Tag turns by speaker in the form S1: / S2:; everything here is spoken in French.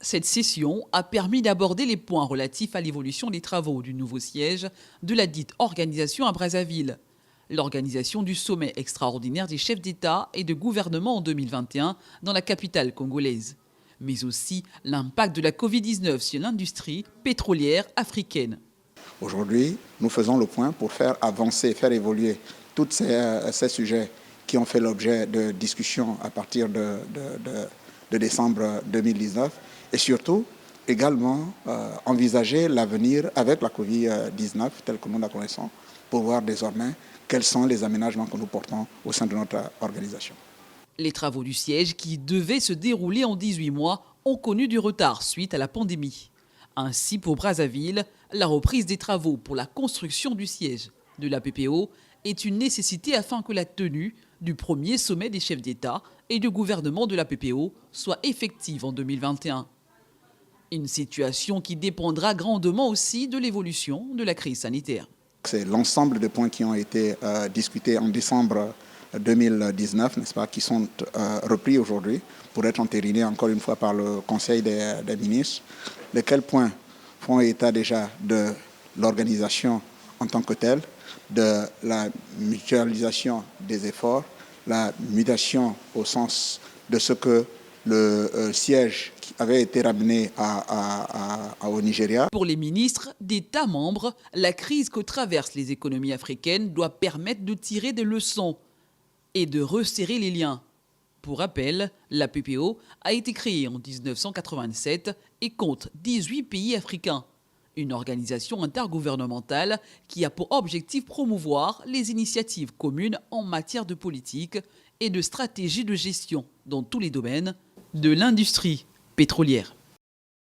S1: Cette session a permis d'aborder les points relatifs à l'évolution des travaux du nouveau siège de la dite organisation à Brazzaville. L'organisation du sommet extraordinaire des chefs d'État et de gouvernement en 2021 dans la capitale congolaise. Mais aussi l'impact de la Covid-19 sur l'industrie pétrolière africaine.
S2: Aujourd'hui, nous faisons le point pour faire avancer, faire évoluer tous ces sujets qui ont fait l'objet de discussions à partir de décembre 2019 et surtout également envisager l'avenir avec la Covid-19 telle que nous la connaissons pour voir désormais quels sont les aménagements que nous portons au sein de notre organisation.
S1: Les travaux du siège qui devaient se dérouler en 18 mois ont connu du retard suite à la pandémie. Ainsi, pour Brazzaville, la reprise des travaux pour la construction du siège de la PPO est une nécessité afin que la tenue du premier sommet des chefs d'État et de gouvernement de la PPO soit effective en 2021. Une situation qui dépendra grandement aussi de l'évolution de la crise sanitaire.
S2: C'est l'ensemble des points qui ont été discutés en décembre 2019, n'est-ce pas, qui sont repris aujourd'hui pour être entérinés encore une fois par le Conseil des ministres. Lesquels points font état déjà de l'organisation en tant que telle, de la mutualisation des efforts, la mutation au sens de ce que le siège qui avait été ramené au Nigeria.
S1: Pour les ministres d'États membres, la crise que traversent les économies africaines doit permettre de tirer des leçons et de resserrer les liens. Pour rappel, la PPO a été créée en 1987 et compte 18 pays africains. Une organisation intergouvernementale qui a pour objectif promouvoir les initiatives communes en matière de politique et de stratégie de gestion dans tous les domaines de l'industrie pétrolière.